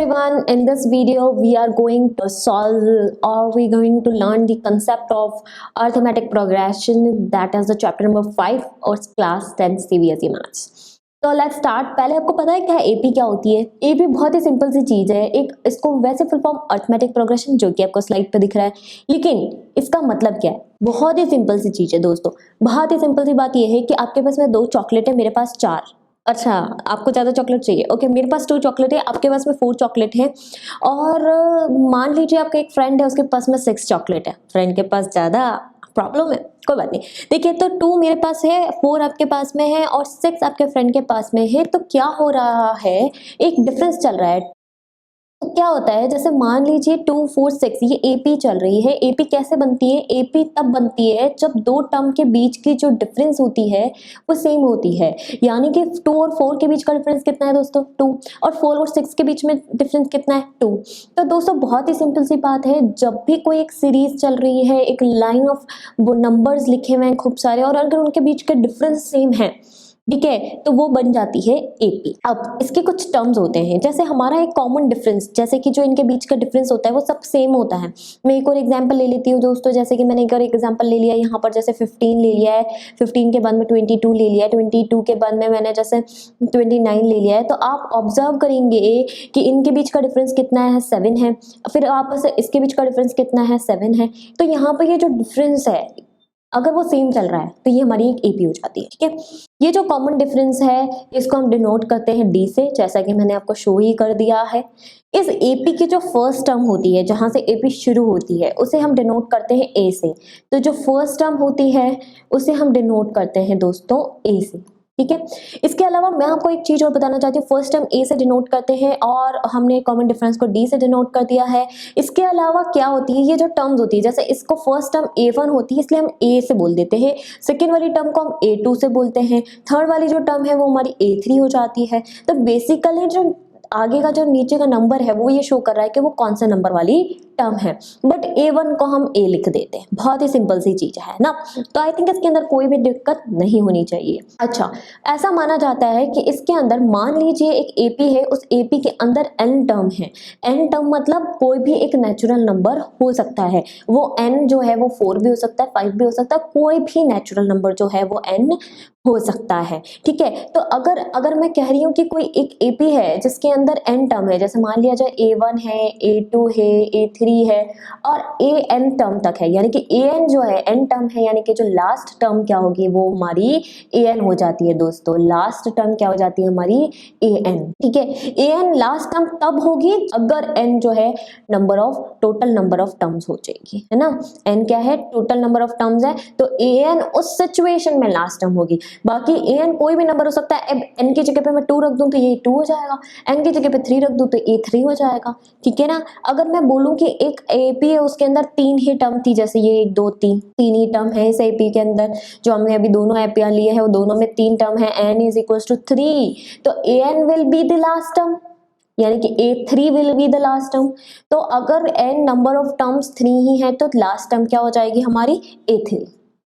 everyone, in this video we are going to solve or we're going to learn the concept of arithmetic progression, that is the chapter number 5 और class 10 CBSE Maths। तो let's start. पहले आपको पता है क्या AP क्या होती है? एपी बहुत ही सिंपल सी चीज है, एक इसको वैसे फुल फॉर्म अर्थमेटिक प्रोग्रेशन जो कि आपको स्लाइड पे दिख रहा है, लेकिन इसका मतलब क्या है? बहुत ही सिंपल सी चीज है दोस्तों। बहुत ही सिंपल सी बात यह है कि आपके पास में 2 चॉकलेट है, मेरे पास 4। अच्छा, आपको ज़्यादा चॉकलेट चाहिए? ओके, मेरे पास 2 चॉकलेट है, आपके पास में 4 चॉकलेट है। और मान लीजिए आपका एक फ्रेंड है, उसके पास में 6 चॉकलेट है। फ्रेंड के पास ज़्यादा प्रॉब्लम है, कोई बात नहीं। देखिए, तो 2 मेरे पास है, 4 आपके पास में है और 6 आपके फ्रेंड के पास में है। तो क्या हो रहा है, एक डिफरेंस चल रहा है। तो क्या होता है, जैसे मान लीजिए 2 4 6 ये एपी चल रही है। एपी कैसे बनती है? एपी तब बनती है जब 2 टर्म के बीच की जो डिफरेंस होती है वो सेम होती है। यानी कि 2 और 4 के बीच का डिफरेंस कितना है दोस्तों? 2। और 4 और 6 के बीच में डिफरेंस कितना है? 2। तो दोस्तों बहुत ही सिंपल सी बात है, जब भी कोई एक सीरीज चल रही है, एक लाइन ऑफ नंबर्स लिखे हुए हैं खूब सारे, और अगर उनके बीच के डिफरेंस सेम है, ठीक है, तो वो बन जाती है एपी। अब इसके कुछ टर्म्स होते हैं, जैसे हमारा एक कॉमन डिफरेंस, जैसे कि जो इनके बीच का डिफरेंस होता है वो सब सेम होता है। मैं एक और एग्जांपल ले लेती हूँ दोस्तों, जैसे कि मैंने एक और एग्जांपल ले लिया यहाँ पर, जैसे 15 ले लिया है, 15 के बाद में 22 ले लिया है, 22 के बाद में मैंने जैसे 29 ले लिया है। तो आप ऑब्जर्व करेंगे कि इनके बीच का डिफरेंस कितना है? 7 है। फिर आप इसके बीच का डिफरेंस कितना है? 7 है। तो यहाँ पर ये जो डिफरेंस है, अगर वो सेम चल रहा है तो ये हमारी एक एपी हो जाती है। ठीक है, ये जो कॉमन डिफरेंस है इसको हम डिनोट करते हैं डी से, जैसा कि मैंने आपको शो ही कर दिया है। इस एपी की जो फर्स्ट टर्म होती है, जहां से एपी शुरू होती है, उसे हम डिनोट करते हैं ए से। तो जो फर्स्ट टर्म होती है उसे हम डिनोट करते हैं दोस्तों ए से। ठीक है, इसके अलावा मैं आपको एक चीज और बताना चाहती हूँ। फर्स्ट टर्म ए से डिनोट करते हैं और हमने कॉमन डिफरेंस को डी से डिनोट कर दिया है। इसके अलावा क्या होती है, ये जो टर्म्स होती है, जैसे इसको फर्स्ट टर्म A1 होती है इसलिए हम ए से बोल देते हैं, सेकेंड वाली टर्म को हम A2 से बोलते हैं, थर्ड वाली जो टर्म है वो हमारी A3 हो जाती है। तो बेसिकली जो आगे का जो नीचे का नंबर है वो ये शो कर रहा है कि वो कौन सा नंबर वाली टर्म है, बट A1 को हम A लिख देते हैं। बहुत ही सिंपल सी चीज है ना। तो आई थिंक इसके अंदर कोई भी दिक्कत नहीं होनी चाहिए। अच्छा, ऐसा माना जाता है कि इसके अंदर मान लीजिए एक एपी है, उस एपी के अंदर n टर्म है। n टर्म मतलब कोई भी एक नेचुरल नंबर हो सकता है। वो n जो है वो 4 भी हो सकता है, 5 भी हो सकता है, कोई भी नेचुरल नंबर जो है वो n हो सकता है। ठीक है, तो अगर मैं कह रही हूँ कि कोई एक एपी है जिसके अंदर n टर्म है, जैसे मान लिया जाए A1 है, A2 है, A3 है और an टर्म तक है, यानी कि an जो है n टर्म है, यानी कि जो लास्ट टर्म क्या होगी वो हमारी an हो जाती है दोस्तों। लास्ट टर्म क्या हो जाती है हमारी? an। ठीक है, an लास्ट टर्म तब होगी अगर n जो है टोटल नंबर ऑफ टर्म्स हो जाएगी, है ना। n क्या है? टोटल नंबर ऑफ टर्म्स है, तो an उस सिचुएशन में लास्ट टर्म होगी। बाकी an कोई भी नंबर हो सकता है। अब n की जगह पे मैं 2 रख दूं तो ये 2 हो जाएगा, n की जगह पे 3 रख दूं तो ये 3 हो जाएगा। ठीक है ना। अगर मैं बोलूं कि एक एपी है उसके अंदर 3 ही टर्म थी, जैसे ये 1 2 3 3 ही टर्म है इस एपी के अंदर, जो हमने अभी दोनों एपी लिए हैं वो दोनों में 3 टर्म है, n इज इक्वल टू 3, तो an will be the last term, यानी कि A3 will be the last term. तो अगर n नंबर ऑफ टर्म्स 3 ही है तो लास्ट टर्म क्या हो जाएगी हमारी? A3।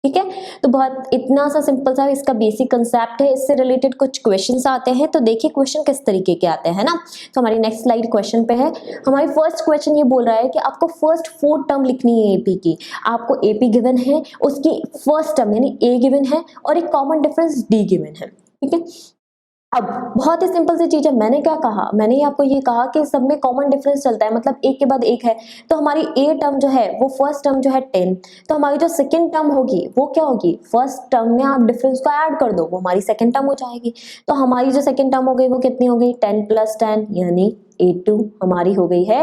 ठीक है, तो बहुत इतना सा सिंपल सा इसका बेसिक कंसेप्ट है। इससे रिलेटेड कुछ क्वेश्चंस आते हैं, तो देखिए क्वेश्चन किस तरीके के आते हैं ना। तो हमारी नेक्स्ट स्लाइड क्वेश्चन पे है। हमारी फर्स्ट क्वेश्चन ये बोल रहा है कि आपको फर्स्ट 4 टर्म लिखनी है एपी की। आपको एपी गिवन है, उसकी फर्स्ट टर्म यानी ए गिवन है और एक कॉमन डिफरेंस डी गिवन है। ठीक है, अब बहुत ही सिंपल सी चीज है। मैंने क्या कहा? मैंने आपको ये कहा कि सब में कॉमन डिफरेंस चलता है, मतलब एक के बाद एक है। तो हमारी ए टर्म जो है वो फर्स्ट टर्म जो है 10, तो हमारी जो सेकंड टर्म होगी वो क्या होगी? फर्स्ट टर्म में आप डिफरेंस को ऐड कर दो, वो हमारी सेकंड टर्म हो जाएगी। तो हमारी जो सेकंड टर्म हो गई वो कितनी हो गई? 10 + 10 यानी A2 हमारी हो गई है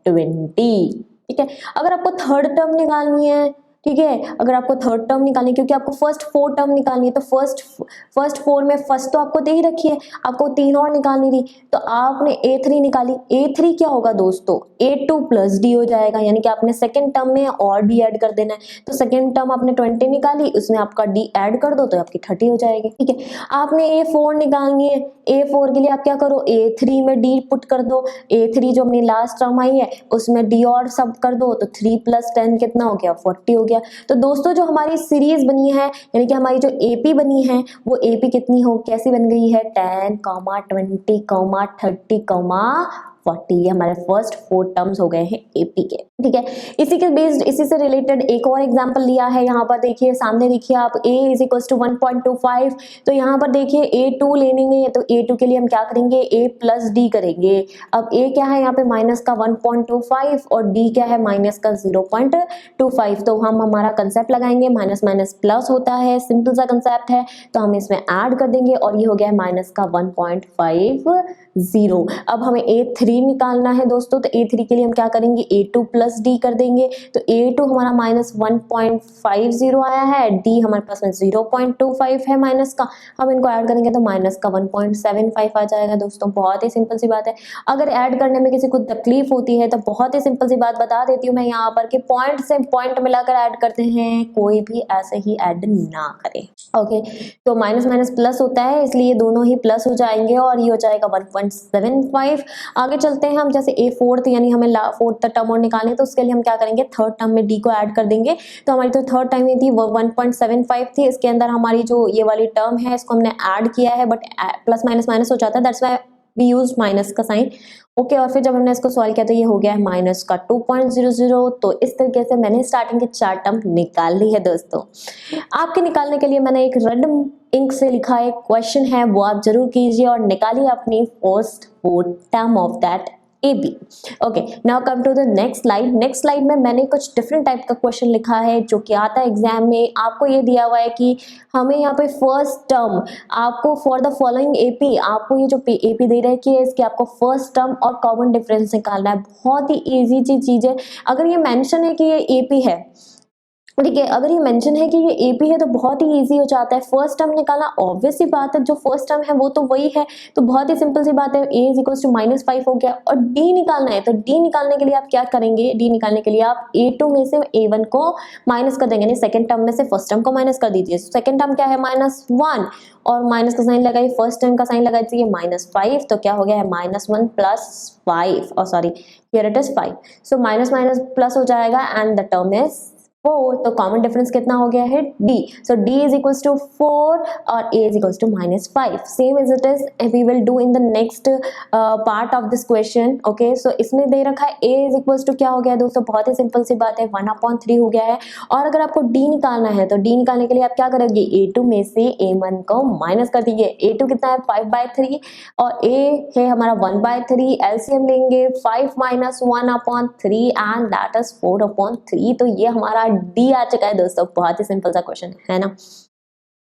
20। ठीक है, अगर आपको थर्ड टर्म निकालनी है, ठीक है, अगर आपको थर्ड टर्म निकालनी है, क्योंकि आपको फर्स्ट 4 टर्म निकालनी है, तो फर्स्ट 4 में फर्स्ट तो आपको दे ही रखी है, आपको 3 और निकालनी थी, तो आपने A3 निकाली। A3 क्या होगा दोस्तों? A2 + D हो जाएगा, यानी कि आपने सेकंड टर्म में और D ऐड कर देना है। तो सेकंड टर्म आपने 20 निकाली, उसमें आपका D ऐड कर दो तो आपकी 30 हो जाएगी। ठीक है, आपने A4 निकालनी है, A4 के लिए आप क्या करो? A3 में D पुट कर दो। A3 जो अपनी लास्ट टर्म आई है उसमें D और सब कर दो, तो 3 + 10 कितना हो गया? 40 हो गया। तो दोस्तों जो हमारी सीरीज बनी है, यानी कि हमारी जो एपी बनी है, वो एपी कितनी हो कैसी बन गई है? 10, 20, 30, 40। ये हमारे फर्स्ट 4 टर्म्स हो गए हैं एपी के, ठीक है। इसी के बेस्ड, इसी से रिलेटेड एक और एग्जांपल लिया है। यहाँ पर देखिए, सामने देखिए आप a इज इक्वल टू 1.25, तो यहाँ पर देखिए a2 लेंगे, तो a2 के लिए हम क्या करेंगे, a प्लस डी करेंगे। अब a क्या है यहाँ पे माइनस का 1.25 और d क्या है माइनस का 0.25, तो हम हमारा कंसेप्ट लगाएंगे, माइनस माइनस प्लस होता है, सिंपल सा कंसेप्ट है, तो हम इसमें ऐड कर देंगे और ये हो गया माइनस का 1.50। अब हमें a3 निकालना है दोस्तों, तो a3 के लिए हम क्या करेंगे, a2 प्लस डी कर देंगे, तो a2 हमारा माइनस 1.50 आया है, d हमारे पास में 0.25 है माइनस का, हम इनको ऐड करेंगे तो माइनस का 1.75 आ जाएगा दोस्तों। बहुत ही सिंपल सी बात है। अगर ऐड करने में किसी को तकलीफ होती है तो बहुत ही सिंपल सी बात बता देती हूँ मैं यहाँ पर कि पॉइंट से पॉइंट मिलाकर ऐड करते हैं, कोई भी ऐसे ही ऐड ना करे, ओके। तो माइनस माइनस प्लस होता है, इसलिए दोनों ही प्लस हो जाएंगे और ये हो जाएगा 1.75। आगे चलते हैं हम, जैसे ए फोर्थ यानी हमें फोर्थ टर्म और निकालनी है, तो उसके लिए हम क्या करेंगे, थर्ड टर्म में डी को ऐड कर देंगे। तो हमारी जो थर्ड टर्म थी वो 1.75 थी, इसके अंदर हमारी जो ये वाली टर्म है इसको हमने ऐड किया है, बट प्लस माइनस माइनस हो जाता है, that's why we use minus का साइन, ओके। और फिर जब हमने इसको सॉल्व किया तो ये हो गया है माइनस का 2.00। तो इस तरीके से मैंने स्टार्टिंग के 4 टर्म निकाल ली है दोस्तों। आपके निकालने के लिए मैंने एक रेड इंक से लिखा एक क्वेश्चन है, वो आप जरूर कीजिए और निकालिए अपनी first 4 term of that AB। Okay, now come to the next slide. Next slide में मैंने कुछ डिफरेंट टाइप का क्वेश्चन लिखा है जो कि आता है एग्जाम में। आपको ये दिया हुआ है कि हमें यहाँ पे फर्स्ट टर्म, आपको फॉर द फॉलोइंग AP, आपको ये जो AP दे रखी है इसके आपको फर्स्ट टर्म और कॉमन डिफरेंस निकालना है। बहुत ही इजी चीज है। अगर ये मेंशन है कि ये AP है, ठीक है, अगर ये मेंशन है कि ये AP है तो बहुत ही इजी हो जाता है। फर्स्ट टर्म निकालना ऑब्वियस सी बात है, जो फर्स्ट टर्म है वो तो वही है, तो बहुत ही सिंपल सी बात है, a इज इक्वल टू -5 हो गया। और d निकालना है, तो d निकालने के लिए आप क्या करेंगे, d निकालने के लिए आप a2 में से a1 को माइनस कर देंगे, यानी सेकंड टर्म में से फर्स्ट टर्म को माइनस कर दीजिए। सेकंड टर्म क्या है -1 और माइनस का साइन लगाइए, फर्स्ट टर्म का साइन लगा दीजिए -5, तो क्या हो गया है -1 प्लस 5, और sorry here it is 5, so minus minus plus हो जाएगा एंड द टर्म इज 4। तो कॉमन डिफरेंस कितना हो गया है, d। So d is equals to 4 और a is equals to -5। Same as it is we will do in the next part of this question, okay. So इसमें दे रखा है a इज इक्वल्स टू क्या हो गया है दोस्तों, बहुत ही सिंपल सी बात है, 1/3 हो गया है। और अगर आपको d निकालना है तो d निकालने के लिए आप क्या करोगे, a2 में से a1 को माइनस कर दीजिए। a2 कितना है 5/3 और a है हमारा 1/3, एलसीएम लेंगे 5 - 1/3 एंड दैट इज 4/3। तो ये हमारा डी आ चुका है दोस्तों। बहुत ही सिंपल सा क्वेश्चन है ना।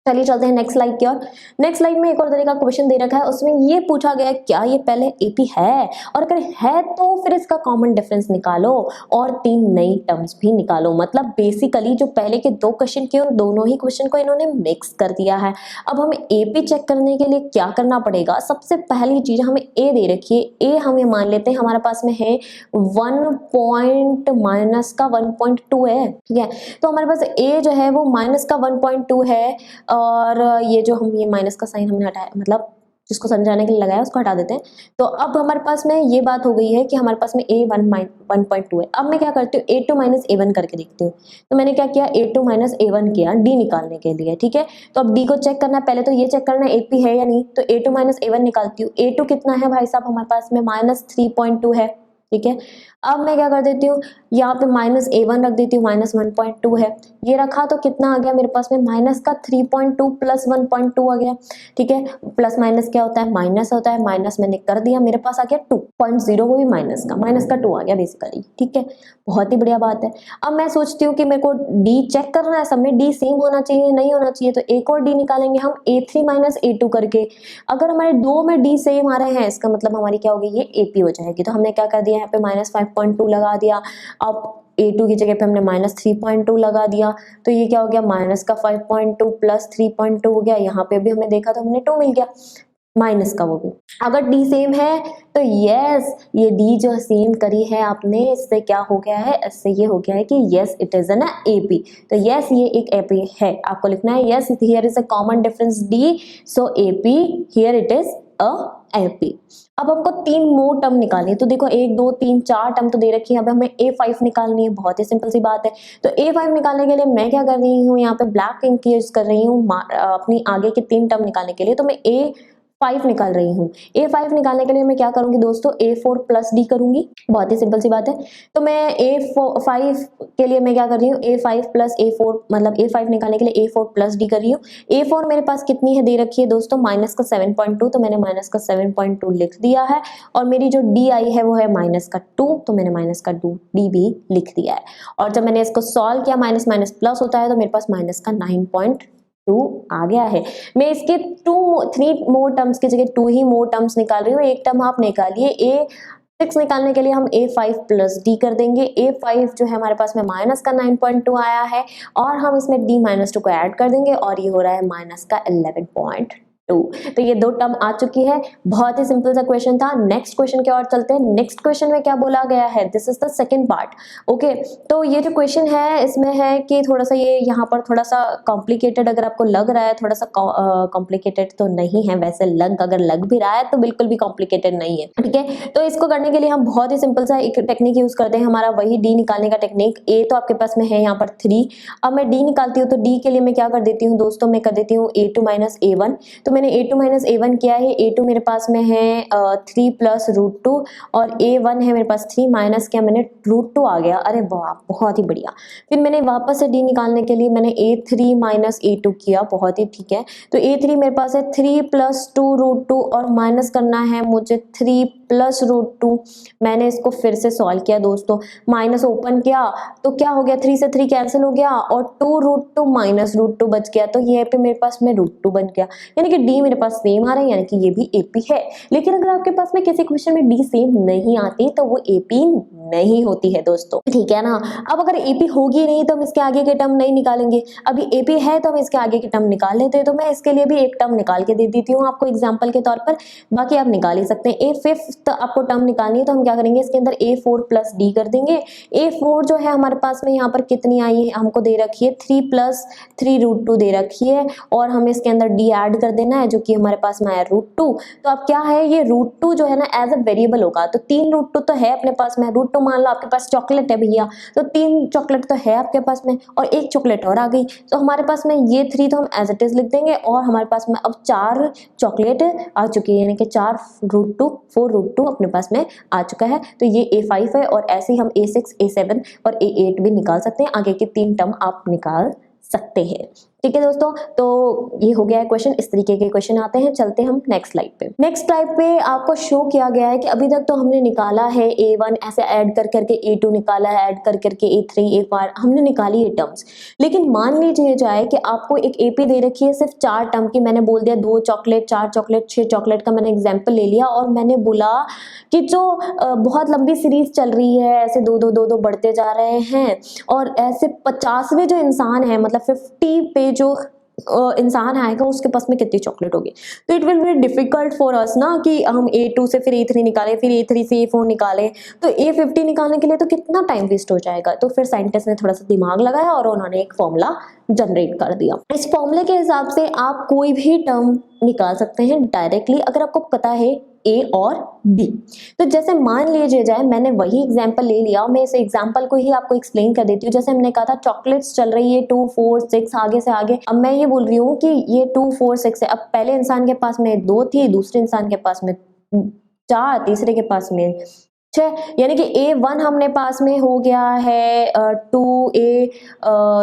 चलिए चलते हैं नेक्स्ट स्लाइड की ओर। नेक्स्ट स्लाइड में एक और तरह का क्वेश्चन दे रखा है, उसमें ये पूछा गया क्या ये पहले AP है, और अगर है तो फिर इसका कॉमन डिफरेंस निकालो और 3 नई टर्म्स भी निकालो। मतलब बेसिकली जो पहले के 2 क्वेश्चन के उन दोनों ही क्वेश्चन को इन्होंने मिक्स कर दिया है। अब हमें AP चेक करने के लिए क्या करना पड़ेगा, सबसे पहली चीज हमें A दे रखी है, A हमें मान लेते हैं हमारे पास में है 1.2 है, ठीक है। तो हमारे पास A जो है वो -1.2 है, और ये जो हम ये माइनस का साइन हमने हटाया, मतलब जिसको समझाने के लिए लगाया उसको हटा देते हैं। तो अब हमारे पास में ये बात हो गई है कि हमारे पास में a 1.2 है। अब मैं क्या करती हूँ, a2 - a1 करके देखती हूँ। तो मैंने क्या किया, a2 - a1 किया d निकालने के लिए, ठीक है। तो अब d को चेक करना है, पहले तो ये चेक करना है AP है या नहीं, तो a2 - a1 निकालती हूँ। a2 कितना है भाई साहब हमारे पास में -3.2 है, ठीक है। अब मैं क्या कर देती हूँ, यहाँ पे -a1 रख देती हूँ, -1.2 है, ये रखा तो कितना आ गया मेरे पास में माइनस का 3.2 प्लस 1.2 आ गया, ठीक है। प्लस माइनस क्या होता है, माइनस होता है, माइनस मैंने कर दिया, मेरे पास आ गया 2.0, वो भी माइनस का 2 आ गया बेसिकली, ठीक है। बहुत ही बढ़िया बात है। अब मैं सोचती हूँ कि मेरे को d चेक करना है, सब में d सेम होना चाहिए, नहीं होना चाहिए, तो एक और d निकालेंगे हम a3 - a2 करके। अगर हमारे 2 में d सेम आ रहे हैं, इसका मतलब हमारी क्या होगी, ये AP हो जाएगी। तो हमने क्या कर दिया, यहाँ पे -5.2 लगा दिया। अब a2 की जगह पे हमने -3.2 लगा दिया, तो ये क्या हो गया, -5.2 प्लस 3.2 हो गया। यहाँ पे भी हमने देखा तो हमने 2 मिल गया, माइनस का वो भी। अगर d सेम है तो यस, ये d जो सेम करी है आपने, इससे क्या हो गया है, इससे ये हो गया है कि yes it is an AP। तो यस ये एक AP है, आपको लिखना है yes here is a common difference d, so AP here it is a AP। अब हमको 3 मोर टर्म निकालनी है, तो देखो 1 2 3 4 टर्म तो दे रखी है, अब हमें A5 निकालनी है। बहुत ही सिंपल सी बात है। तो A5 निकालने के लिए मैं क्या कर रही हूँ, यहाँ पे ब्लैक इंक यूज कर रही हूँ अपनी आगे के 3 टर्म निकालने के लिए। तो मैं A5 A5 निकाल रही हूँ। A5 निकालने के लिए मैं क्या करूंगी दोस्तों, A4 प्लस D करूंगी। बहुत ही सिंपल सी बात है। तो मैं A5 के लिए मैं क्या कर रही हूँ, A5 प्लस A4, मतलब A5 निकालने के लिए A4 प्लस D कर रही हूँ। A4 मेरे पास कितनी है दे रखी है दोस्तों, माइनस का 7.2, तो मैंने माइनस का 7.2 लिख दिया है। और मेरी जो D आई है वो है माइनस का 2, तो मैंने माइनस का 2D भी लिख दिया है। और जब मैंने इसको सॉल्व किया, माइनस माइनस प्लस होता है, तो मेरे पास माइनस का 9.2 आ गया है। मैं इसके 3 मोर टर्म्स की जगह 2 ही मोर टर्म्स निकाल रही हूँ। एक टर्म आप निकालिए। A6 निकालने के लिए हम A5 प्लस D कर देंगे। A5 जो है हमारे पास में माइनस का 9.2 आया है, और हम इसमें D माइनस 2 को ऐड कर देंगे, और ये हो रहा है माइनस का 11.2। तो ये 2 टर्म आ चुकी है। बहुत ही सिंपल सा क्वेश्चन था। नेक्स्ट क्वेश्चन की ओर चलते हैं। नेक्स्ट क्वेश्चन में क्या बोला गया है, this is the second part. Okay, तो ये जो क्वेश्चन है इसमें है कि थोड़ा सा ये यहाँ पर थोड़ा सा कॉम्प्लिकेटेड अगर आपको लग रहा है, थोड़ा सा कॉम्प्लिकेटेड तो नहीं है वैसे, अगर लग भी रहा है तो बिल्कुल भी कॉम्प्लिकेटेड नहीं है, ठीक है। तो इसको करने के लिए हम बहुत ही सिंपल सा एक टेक्निक यूज करते हैं, हमारा वही D निकालने का टेक्निक। A तो आपके पास में है यहाँ पर 3, अब मैं D निकालती हूँ, तो D के लिए मैं क्या कर देती हूँ दोस्तों, मैं कर देती हूँ A2 माइनस A1। तो मैंने A2 माइनस A1 किया है। A2 मेरे पास में है 3 प्लस √2, और A1 है मेरे पास 3 माइनस किया मैंने, √2 आ गया। अरे वाह, बहुत ही बढ़िया। फिर मैंने वापस से D निकालने के लिए मैंने A3 माइनस A2 किया, बहुत ही ठीक है। तो A3 मेरे पास है 3 प्लस 2 √2, और माइनस करना है मुझे 3 प्लस √2। मैंने इसको फिर से सॉल्व किया दोस्तों, माइनस ओपन किया तो क्या हो गया, 3 से 3 कैंसिल हो गया, और 2 √2 माइनस √2 बच गया, तो ये पे मेरे पास में √2 बन गया। यानी कि D मेरे पास सेम आ रहा है, यानी कि ये भी AP है। लेकिन अगर आपके पास में किसी क्वेश्चन में D सेम नहीं आती तो वो AP नहीं होती है दोस्तों, ठीक है ना। अब अगर AP होगी नहीं तो हम इसके आगे के टर्म नहीं निकालेंगे। अभी AP है तो हम इसके आगे के टर्म निकाल लेते हैं। तो मैं इसके लिए भी एक टर्म निकाल के दे देती हूँ आपको एग्जाम्पल के तौर पर, बाकी आप निकाल ही सकते हैं। A5 आपको टर्म निकालनी है, तो हम क्या करेंगे, इसके अंदर A4 प्लस D कर देंगे। A4 जो है हमारे पास में यहाँ पर कितनी आई है, हमको दे रखी है 3 प्लस 3 √2 दे रखी है, और हमें इसके अंदर D ऐड कर देना है, जो कि हमारे पास में आया √2। तो अब क्या है, ये √2 जो है ना एज अ वेरिएबल होगा। तो 3 √2 तो है अपने पास में, √2 मान लो आपके पास चॉकलेट है भैया, तो 3 चॉकलेट तो है आपके पास में, और एक चॉकलेट और आ गई, तो हमारे पास में ये 3 तो हम एज इट इज लिख देंगे, और हमारे पास में अब 4 चॉकलेट आ चुकी है, यानी कि 4 √2 4 √2 अपने पास में आ चुका है। तो ये A5 है, और ऐसे ही हम A6 A7 और A8 भी निकाल सकते हैं। आगे के 3 टर्म आप निकाल सकते हैं, ठीक है दोस्तों। तो ये हो गया है क्वेश्चन। इस तरीके के क्वेश्चन आते हैं। चलते हम नेक्स्ट स्लाइड पे। नेक्स्ट स्लाइड पे आपको शो किया गया है कि अभी तक तो हमने निकाला है A1 ऐसे ऐड कर करके, A2 निकाला है ऐड कर करके, A3 A4 हमने निकाली है टर्म्स। लेकिन मान लीजिए जाए कि आपको एक AP दे रखी है सिर्फ 4 टर्म की। मैंने बोल दिया 2 चॉकलेट 4 चॉकलेट 6 चॉकलेट का मैंने एग्जाम्पल ले लिया, और मैंने बोला कि जो बहुत लंबी सीरीज चल रही है, ऐसे 2-2 बढ़ते जा रहे हैं, और ऐसे 50वें जो इंसान है, मतलब 50 पे जो इंसान आएगा उसके पास में कितनी चॉकलेट होगी। तो it will be difficult for us ना कि हम A2 से फिर A3 निकालें, फिर A3 से A4 निकालें, तो A50 निकालने के लिए तो कितना टाइम वेस्ट हो जाएगा। तो फिर साइंटिस्ट ने थोड़ा सा दिमाग लगाया और उन्होंने एक फॉर्मूला जनरेट कर दिया। इस फॉर्मूले के हिसाब से आप कोई भी टर्म निकाल सकते हैं डायरेक्टली, अगर आपको पता है A और B। तो जैसे मान लीजिए जाए मैंने वही एग्जाम्पल ले लिया, मैं इस एग्जाम्पल को ही आपको एक्सप्लेन कर देती हूँ। जैसे हमने कहा था चॉकलेट्स चल रही है 2 4 6 आगे से आगे, अब मैं ये बोल रही हूँ कि ये 2 4 6 है। अब पहले इंसान के पास में 2 थी, दूसरे इंसान के पास में 4, तीसरे के पास में 6, यानी कि A1 हमने पास में हो गया है 2A,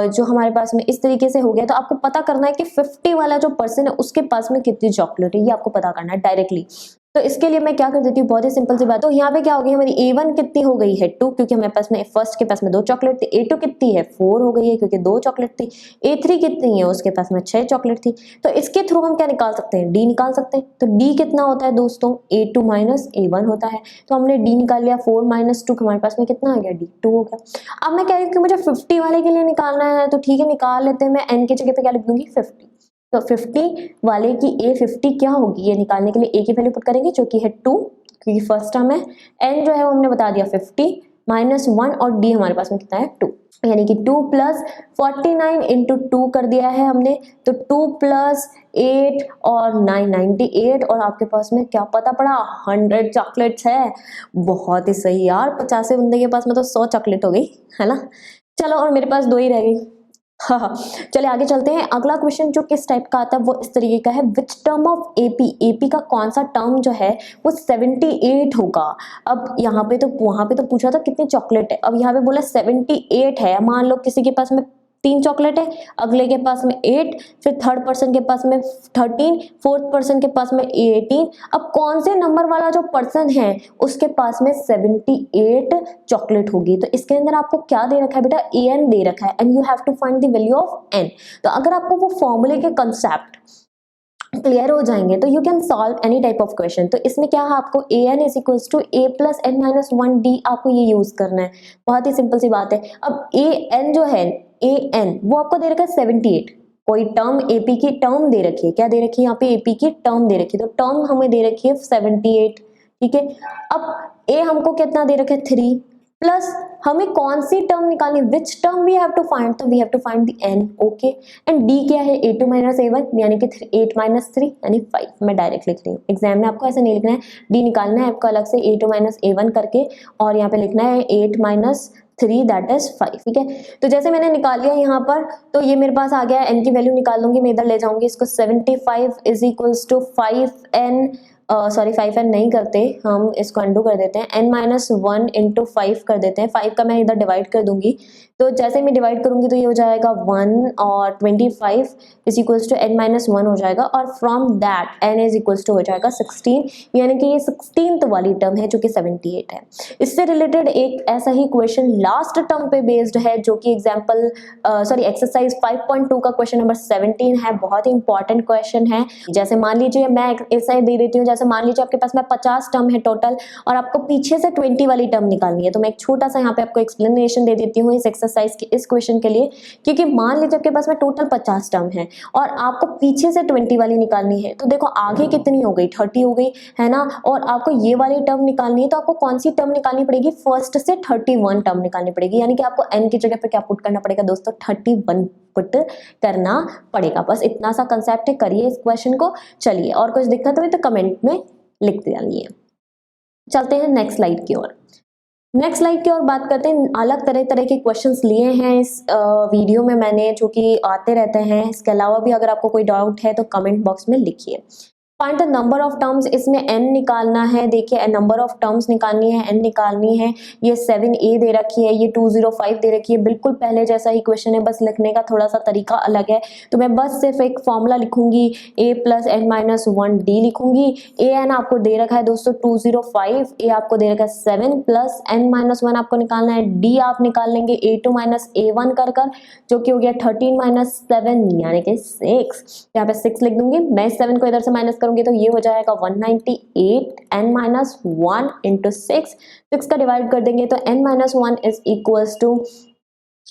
जो हमारे पास में इस तरीके से हो गया। तो आपको पता करना है कि 50 वाला जो पर्सन है उसके पास में कितनी चॉकलेट है, ये आपको पता करना है डायरेक्टली। तो इसके लिए मैं क्या कर देती हूँ, बहुत ही सिंपल सी बात। तो यहाँ पे क्या हो गई, हमारी A1 कितनी हो गई है 2, क्योंकि हमारे पास में फर्स्ट के पास में 2 चॉकलेट थी। A2 कितनी है 4 हो गई है, क्योंकि 2 चॉकलेट थी। A3 कितनी है, उसके पास में 6 चॉकलेट थी। तो इसके थ्रू हम क्या निकाल सकते हैं, D निकाल सकते हैं। तो D कितना होता है दोस्तों, A2 माइनस A1 होता है। तो हमने D निकाल लिया, 4 माइनस 2, हमारे पास में कितना आ गया, D 2 हो गया। अब मैं कह रही हूँ कि मुझे 50 वाले के लिए निकालना है, तो ठीक है निकाल लेते हैं। मैं N की जगह पे क्या लिख दूंगी, 50। तो 50 वाले की A50 क्या होगी, ये निकालने के लिए A की वैल्यू पुट करेंगे जो कि है 2, क्योंकि फर्स्ट टर्म है। N जो है वो हमने बता दिया 50 माइनस 1, और D हमारे पास में कितना है 2, यानी कि 2 प्लस 49 इंटू 2 कर दिया है हमने। तो 2 प्लस 8 और 9 98, और आपके पास में क्या पता पड़ा, 100 चॉकलेट्स है। बहुत ही सही यार, 50 बंदे के पास में तो 100 चॉकलेट हो गई है ना। चलो, और मेरे पास 2 ही रह गई। हाँ, चलिए आगे चलते हैं। अगला क्वेश्चन जो किस टाइप का आता है वो इस तरीके का है, which term of AP, AP का कौन सा टर्म जो है वो 78 होगा। अब यहाँ पे तो वहां पे तो पूछा था कितनी चॉकलेट है, अब यहाँ पे बोला 78 है। मान लो किसी के पास में 3 चॉकलेट है, अगले के पास में 8, फिर थर्ड पर्सन के पास में 13, फोर्थ पर्सन के पास में 18। अब कौन से नंबर वाला जो पर्सन है उसके पास में 78 चॉकलेट होगी। तो इसके अंदर आपको क्या दे रखा है बेटा, an दे रखा है, and you have to find the value of n। तो अगर आपको वो फॉर्मूले के कंसेप्ट क्लियर हो जाएंगे तो you can solve any type of question. तो इसमें क्या है, आपको an is equals to a plus n minus 1d, आपको ये यूज करना है। बहुत ही सिंपल सी बात है। अब an जो है, an वो आपको दे रखा है 78, कोई टर्म एपी की टर्म दे रखी है, क्या दे रखी है यहाँ पे, एपी की टर्म दे रखी है, तो टर्म हमें दे रखी है 78, ठीक है। अब a हमको कितना दे रखा है 3, प्लस हमें कौन सी टर्म निकालनी, which term we have to find, तो we have to find the n, okay. And d क्या है, a2 माइनस a1 यानी कि 8 माइनस 3 यानी 5। मैं डायरेक्ट लिख रही हूँ, एग्जाम में आपको ऐसे नहीं लिखना है, d निकालना है आपको अलग से a2 माइनस a1 करके, और यहाँ पे लिखना है 8 माइनस 3 दैट इज 5, ठीक है। तो जैसे मैंने निकाल लिया यहाँ पर, तो ये मेरे पास आ गया, n की वैल्यू निकाल लूंगी मैं, इधर ले जाऊंगी इसको, 75 is equals to 5n, sorry 5n नहीं करते हम, इसको अंडू कर देते हैं, n माइनस 1 इंटू 5 कर देते हैं। 5 का मैं इधर डिवाइड कर दूंगी, तो जैसे मैं डिवाइड करूंगी तो ये हो जाएगा 1, और 25 is equals to n minus 1 हो जाएगा, और from that n is equals to हो जाएगा 16, यानी कि ये 16th वाली टर्म है जो कि 78 है। इससे रिलेटेड एक ऐसा ही क्वेश्चन लास्ट टर्म पे बेस्ड है, जो कि एग्जाम्पल सॉरी एक्सरसाइज 5.2 का क्वेश्चन नंबर 17 है। बहुत ही इंपॉर्टेंट क्वेश्चन है। जैसे मान लीजिए मैं ऐसा ही दे देती हूँ, जैसे मान लीजिए आपके पास में 50 टर्म है टोटल, और आपको पीछे से 20 वाली टर्म निकालनी है, तो मैं एक छोटा सा यहाँ पे आपको एक्सप्लेनेशन दे देती हूँ इस एक्सरसाइज के, इस क्वेश्चन के लिए। क्योंकि मान लीजिए आपके पास में टोटल 50 टर्म है और आपको पीछे से 20 वाली निकालनी है, तो देखो आगे कितनी हो गई, 30 हो गई है ना, और आपको ये वाली टर्म निकालनी है, तो आपको कौन सी टर्म निकालनी पड़ेगी, फर्स्ट से 31 टर्म निकालनी पड़ेगी, यानी कि आपको n की जगह पे क्या पुट करना पड़ेगा दोस्तों, 31 पुट करना पड़ेगा। बस इतना सा कंसेप्ट है, करिए इस क्वेश्चन को। चलिए, और कुछ दिक्कत हुई तो कमेंट में लिख दिया। चलते हैं नेक्स्ट स्लाइड की ओर। नेक्स्ट स्लाइड की ओर बात करते हैं। अलग तरह तरह के क्वेश्चंस लिए हैं इस वीडियो में मैंने, जो कि आते रहते हैं। इसके अलावा भी अगर आपको कोई डाउट है तो कमेंट बॉक्स में लिखिए। Find the number of terms, इसमें n निकालना है। देखिए नंबर ऑफ टर्म्स निकालनी है, n निकालनी है। ये 7a दे रखी है, ये 205 दे रखी है, बिल्कुल पहले जैसा ही क्वेश्चन है, बस लिखने का थोड़ा सा तरीका अलग है। तो मैं बस सिर्फ एक फॉर्मूला लिखूंगी, a plus n minus 1d लिखूंगी। an आपको दे रखा है दोस्तों 205, a आपको दे रखा है 7 प्लस n माइनस 1 आपको निकालना है, d आप निकाल लेंगे a2 माइनस a1 कर कर, जो कि हो गया 13 माइनस 7 यानी कि 6। यहाँ पे 6 लिख दूंगी मैं, 7 को इधर से माइनस करूंगी तो ये हो जाएगा 198 n माइनस 1 इंटू 6 का डिवाइड कर देंगे तो n minus 1 is equals to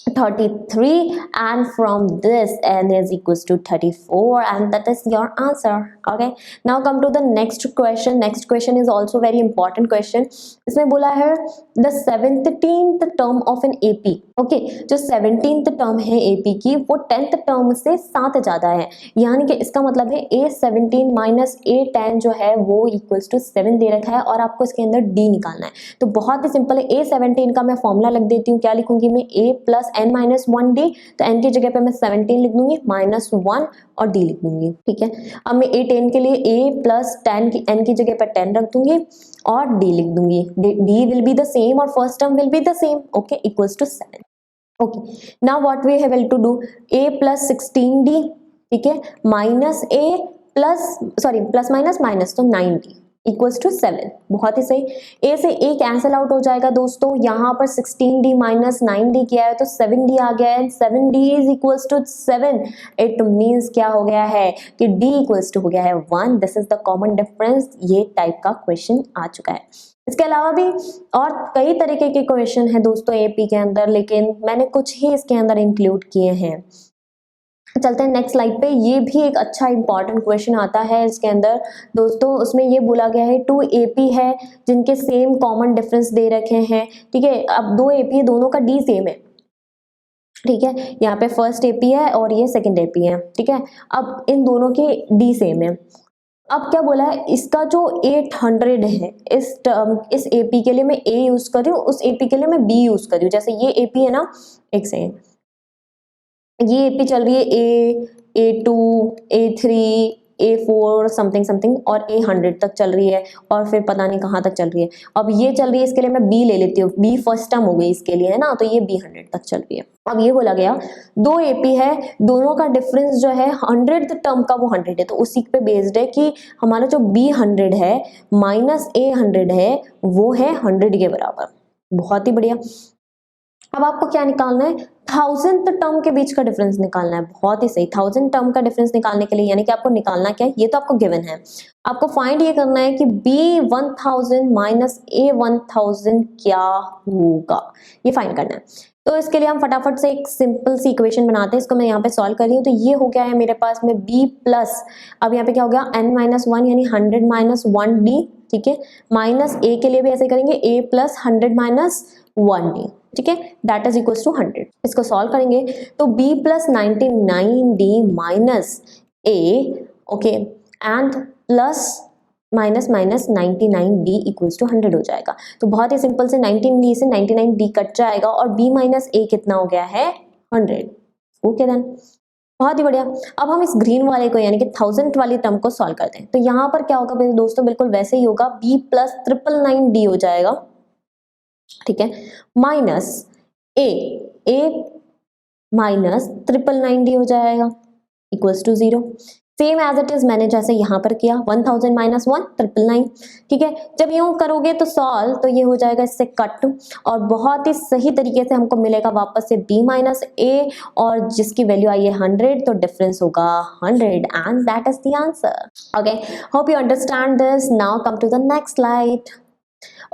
33, and from this n is equals to 34, and that is your answer. Okay, now come to the next question. Next question is also very important question. इसमें बोला है the 17th term of an AP. Okay, जो 17th term है AP की वो 10th term से 7 ज्यादा है, यानी कि इसका मतलब है A17 माइनस A10 जो है वो इक्वल्स टू 7 दे रखा है, और आपको इसके अंदर D निकालना है। तो बहुत ही सिंपल है, A17 का मैं फॉर्मूला लिख देती हूँ। क्या लिखूंगी मैं, A plus n minus 1d, तो n की जगह पे मैं 17 लिख दूंगी, माइनस 1 और d लिख दूंगी, ठीक है। अब मैं A10 के लिए a प्लस 10 की n की जगह पर 10 रख दूंगी और d लिख दूंगी, d will be the same और first term will be the same, okay, equals to 7। Okay, now what we have to do, a plus 16d, ठीक है, minus a plus sorry plus minus minus तो 9d equals to 7। बहुत ही सही, a से a cancel out हो जाएगा दोस्तों। यहाँ पर 16d माइनस 9d किया है तो 7d आ गया है, 7d is equals to 7। It means क्या हो गया है कि d इक्वल्स टू हो गया है 1। This is the common difference. ये टाइप का क्वेश्चन आ चुका है। इसके अलावा भी और कई तरीके के क्वेश्चन है दोस्तों एपी के अंदर, लेकिन मैंने कुछ ही इसके अंदर इंक्लूड किए हैं। चलते हैं नेक्स्ट स्लाइड पे। ये भी एक अच्छा इंपॉर्टेंट क्वेश्चन आता है इसके अंदर दोस्तों। उसमें ये बोला गया है 2 एपी है जिनके सेम कॉमन डिफरेंस दे रखे हैं, ठीक है। अब 2 एपी है, दोनों का डी सेम है, ठीक है। यहाँ पे फर्स्ट एपी है और ये सेकंड एपी है, ठीक है। अब इन दोनों के डी सेम है। अब क्या बोला है, इसका जो 800 है, इस एपी के लिए मैं ए यूज कर रही हूँ, उस एपी के लिए मैं बी यूज कर रही हूँ। जैसे ये एपी है ना, एक सेकेंड, ये एपी चल रही है A2, A3, A4 something something और A100 तक चल रही है, और फिर पता नहीं कहाँ तक चल रही है। अब ये चल रही है, इसके लिए मैं B ले लेती हूँ, B फर्स्ट टर्म हो गई इसके लिए, है ना, तो ये B100 तक चल रही है। अब ये बोला गया दो एपी है, दोनों का डिफरेंस जो है 100th टर्म का वो 100 है, तो उसी पे बेस्ड है कि हमारा जो B100 है माइनस A100 है वो है 100 के बराबर। बहुत ही बढ़िया। अब आपको क्या निकालना है, 1000th टर्म के बीच का डिफरेंस निकालना है। बहुत ही सही, 1000 टर्म का डिफरेंस निकालने के लिए यानी कि आपको निकालना क्या है, ये तो आपको गिवन है, आपको फाइंड ये करना है कि B1000 माइनस A1000 क्या होगा, ये फाइंड करना है। तो इसके लिए हम फटाफट से एक सिंपल सी इक्वेशन बनाते हैं, इसको मैं यहाँ पे सॉल्व कर रही हूँ। तो ये हो गया है मेरे पास में B प्लस, अब यहाँ पे क्या हो गया n-1 यानी 100 माइनस 1D, ठीक है, माइनस A के लिए भी ऐसे करेंगे A प्लस 100 माइनस 1D, ठीक है, दैट इज इक्वल टू 100। इसको सॉल्व करेंगे तो B plus 99D minus A, okay, and plus minus minus 99D equals to 100 हो जाएगा। तो बहुत ही सिंपल से 19D से 99D कट जाएगा और B माइनस A कितना हो गया है 100। ओके देन, बहुत ही बढ़िया। अब हम इस ग्रीन वाले को यानी कि 1000 वाली टर्म को सॉल्व करते हैं। तो यहाँ पर क्या होगा मेरे दोस्तों, बिल्कुल वैसे ही होगा, B प्लस 999D हो जाएगा, ठीक है, माइनस A माइनस 999D हो जाएगा equals to 0। Same as it is मैंने जैसे यहाँ पर किया 1000 माइनस 1 999, ठीक है। जब यूं करोगे तो सॉल्व, तो ये हो जाएगा इससे कट, और बहुत ही सही तरीके से हमको मिलेगा वापस से B माइनस A, और जिसकी वैल्यू आई है 100, तो डिफरेंस होगा 100 and that is the answer. Okay, hope you understand this. Now come to the next slide.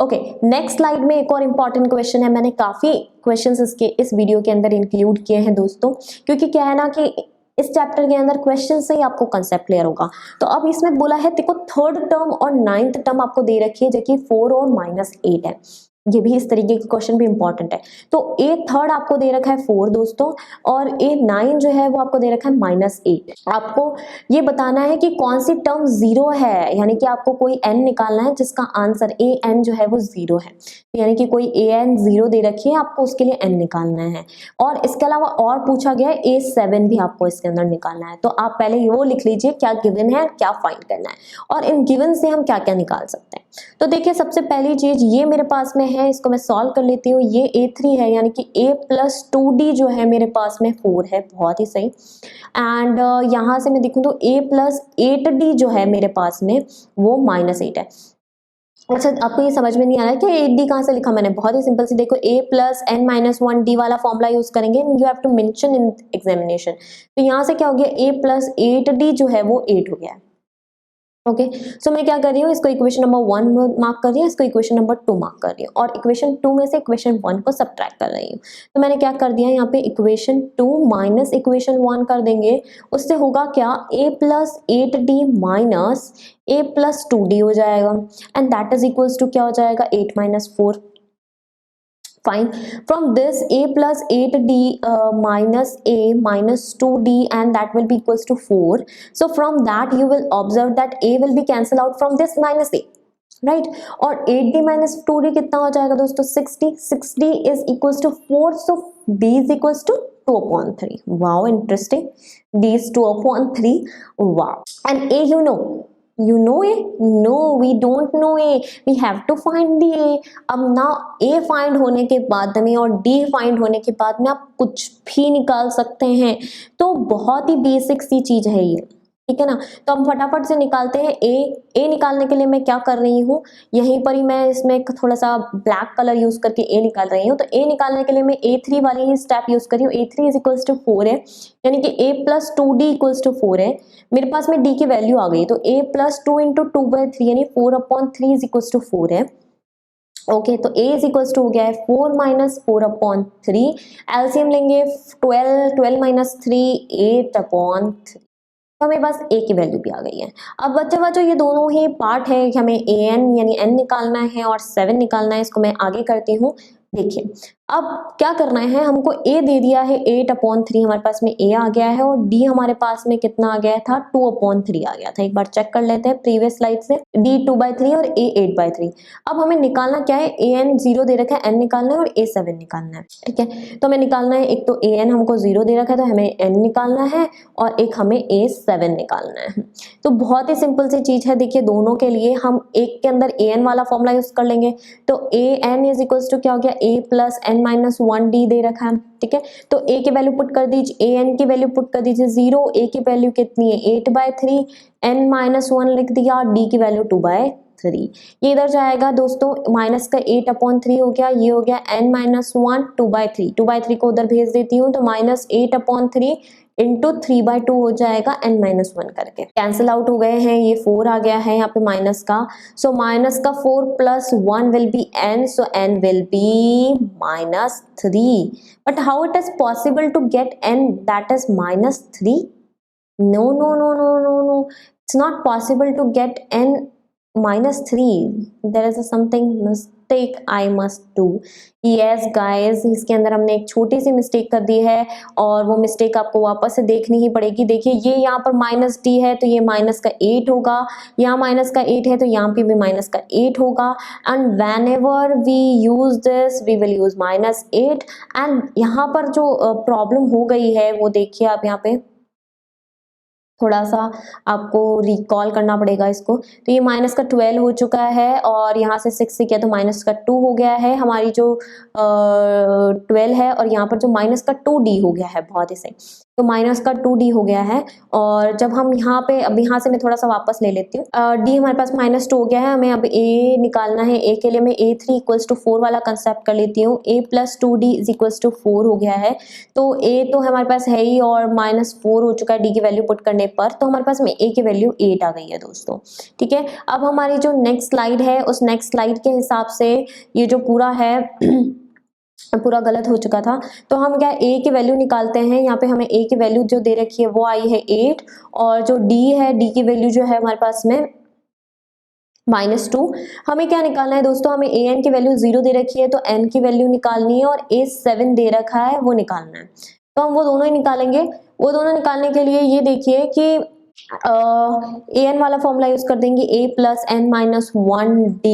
Okay, next slide में एक और इम्पॉर्टेंट क्वेश्चन है, मैंने काफी क्वेश्चंस इस वीडियो के अंदर इंक्लूड किए हैं दोस्तों, क्योंकि क्या है ना कि इस चैप्टर के अंदर क्वेश्चन से ही आपको कंसेप्ट क्लियर होगा। तो अब इसमें बोला है देखो, थर्ड टर्म और 9th टर्म आपको दे रखी है जो कि 4 और -8 है, ये भी इस तरीके के क्वेश्चन भी इंपॉर्टेंट है। तो A3 आपको दे रखा है 4 दोस्तों, और A9 जो है वो आपको दे रखा है -8। आपको ये बताना है कि कौन सी टर्म 0 है, यानी कि आपको कोई n निकालना है जिसका आंसर an जो है वो 0 है, यानी कि कोई an 0 दे रखी है, आपको उसके लिए n निकालना है। और इसके अलावा और पूछा गया है A7 भी आपको इसके अंदर निकालना है। तो आप पहले वो लिख लीजिए क्या गिवन है, क्या फाइंड करना है, और इन गिवन से हम क्या क्या निकाल सकते हैं। तो देखिए, सबसे पहली चीज ये मेरे पास में है, इसको मैं सॉल्व कर लेती हूँ। ये A3 है, यानी कि A प्लस 2D जो है मेरे पास में 4 है, बहुत ही सही। एंड यहाँ से मैं देखूँ तो A प्लस 8D जो है मेरे पास में वो -8 है। अच्छा, आपको ये समझ में नहीं आ रहा है कि 8D कहाँ से लिखा मैंने, बहुत ही सिंपल सी, देखो A प्लस n-1D वाला फॉर्मूला यूज करेंगे, you have to mention in examination. तो यहाँ से क्या हो गया, A प्लस 8D जो है वो 8 हो गया है। ओके, सो मैं क्या कर रही हूँ, इसको इक्वेशन नंबर 1 मार्क कर रही हूँ, इसको इक्वेशन नंबर 2 मार्क कर रही हूँ, और इक्वेशन 2 में से इक्वेशन 1 को सब्ट्रैक्ट कर रही हूँ। तो मैंने क्या कर दिया, यहाँ पे इक्वेशन 2 माइनस इक्वेशन 1 कर देंगे, उससे होगा क्या, A plus 8D minus A plus 2D हो जाएगा, and that is equals to क्या हो जाएगा, 8 minus 4। Fine. From this, A plus 8D minus A minus 2D, and that will be equals to 4. So from that you will observe that A will be cancelled out from this minus A, right? और 8D minus 2D कितना हो जाएगा दोस्तों, 60. 60 is equals to 4, so D is equals to 2/3. Wow, interesting. D is 2/3. Wow. And A, you know A? No, we don't know A. We have to find the A. अब ना A find होने के बाद में और D find होने के बाद में आप कुछ भी निकाल सकते हैं। तो बहुत ही बेसिक सी चीज है ये, ठीक है ना। तो हम फटाफट से निकालते हैं A निकालने के लिए मैं क्या कर रही हूँ, यहीं पर ही मैं इसमें थोड़ा सा ब्लैक कलर यूज करके A निकाल रही हूँ। तो A निकालने के लिए मैं A3 वाली ही स्टेप यूज कर रही हूँ। A3 इज इक्वल्स टू 4 है, यानी कि A plus 2D equals to 4 है। मेरे पास में D की वैल्यू आ गई, तो A प्लस 2 इंटू 2/3 यानी 4/3 इज इक्वल्स टू 4 है। ओके, तो A इज इक्वल्स टू हो गया है 4 माइनस 4/3। एलसीएम लेंगे 12 माइनस 3 8/3। तो हमें बस A की वैल्यू भी आ गई है। अब बच्चों ये दोनों ही पार्ट है कि हमें an यानी n निकालना है और 7 निकालना है। इसको मैं आगे करती हूँ। देखिए, अब क्या करना है, हमको a दे दिया है 8/3, हमारे पास में a आ गया है, और d हमारे पास में कितना आ गया था, 2/3 आ गया था। एक बार चेक कर लेते हैं प्रीवियस स्लाइड से, d 2/3 और a 8/3। अब हमें निकालना क्या है, an 0 दे रखा है, n निकालना है और a 7 निकालना है। ठीक है, तो हमें निकालना है, एक तो an हमको 0 दे रखा है तो हमें n निकालना है, और एक हमें a 7 निकालना है। तो बहुत ही सिंपल सी चीज है, देखिए दोनों के लिए हम एक के अंदर an वाला फॉर्मूला यूज कर लेंगे, तो an इज इक्वल्स टू क्या हो गया, a plus n minus 1d दे रखा है। ठीक है, तो a की वैल्यू पुट कर दीजिए, an की वैल्यू पुट कर दीजिए 0, a की वैल्यू कितनी है 8/3, n माइनस 1 लिख दिया, d की वैल्यू 2/3। ये इधर जाएगा दोस्तों, माइनस का 8/3 हो गया, ये हो गया n माइनस 1 2/3, 2/3 को उधर भेज देती हूँ, तो माइनस 8/3 इंटू 3/2 हो जाएगा n माइनस 1 करके, कैंसिल आउट हो गए हैं, ये 4 आ गया है यहाँ पे माइनस का, सो माइनस का 4 plus 1 will be n, so n will be -3, but how it is possible to get n that is -3? No, no, no, no, no, no. It's not possible to get n -3. There is a something mistake I must do. Yes, guys, इसके अंदर हमने एक छोटी सी mistake कर दी है, और वो mistake आपको वापस से देखनी ही पड़ेगी। देखिए ये यहाँ पर -d है तो ये माइनस का 8 होगा, यहाँ माइनस का 8 है तो यहाँ पे भी माइनस का 8 होगा, and whenever we use this we will use -8। And यहाँ पर जो प्रॉब्लम हो गई है वो देखिए आप, यहाँ पे थोड़ा सा आपको रिकॉल करना पड़ेगा इसको, तो ये माइनस का 12 हो चुका है, और यहाँ से 6 से किया तो माइनस का 2 हो गया है, हमारी जो 12 है, और यहाँ पर जो माइनस का 2d हो गया है, बहुत ही सही, तो माइनस का 2d हो गया है। और जब हम यहाँ पे, अब यहाँ से मैं थोड़ा सा वापस ले लेती हूँ, d हमारे पास -2 हो गया है, हमें अब a निकालना है, a के लिए मैं a3 इक्वल्स टू 4 वाला कंसेप्ट कर लेती हूँ, a plus 2d is equals to 4 हो गया है, तो a तो हमारे पास है ही, और -4 हो चुका है d की वैल्यू पुट करने पर, तो हमारे पास में a की वैल्यू 8 आ गई है दोस्तों। ठीक है, अब हमारी जो नेक्स्ट स्लाइड है, उस नेक्स्ट स्लाइड के हिसाब से ये जो पूरा है पूरा गलत हो चुका था, तो हम क्या a की वैल्यू निकालते हैं। यहाँ पे हमें a की वैल्यू जो दे रखी है वो आई है 8, और जो d है, d की वैल्यू जो है हमारे पास में -2। हमें क्या निकालना है दोस्तों, हमें an की वैल्यू 0 दे रखी है तो n की वैल्यू निकालनी है, और a 7 दे रखा है वो निकालना है, तो हम वो दोनों ही निकालेंगे। वो दोनों निकालने के लिए ये देखिए कि an वाला फॉर्मूला यूज कर देंगे, a plus n minus 1d,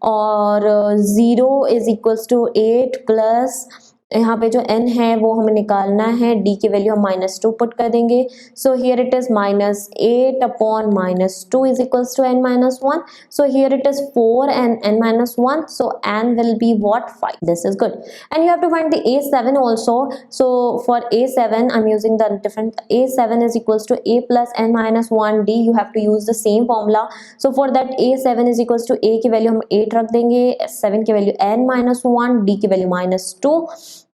और 0 इज इक्वल्स टू 8 प्लस, यहाँ पे जो n है वो हमें निकालना है, d की वैल्यू हम -2 पुट कर देंगे, so here it is -8 upon -2 is equals to n minus 1, so here it is 4 and n minus 1, so n will be what, 5. This is good, and you have to find the a7 also. So for a7 I'm using the different, a7 is equals to a plus n minus 1d, you have to use the same formula. So for that a7 is equals to a की value हम 8 रख देंगे, 7 की value n minus 1, d की value -2,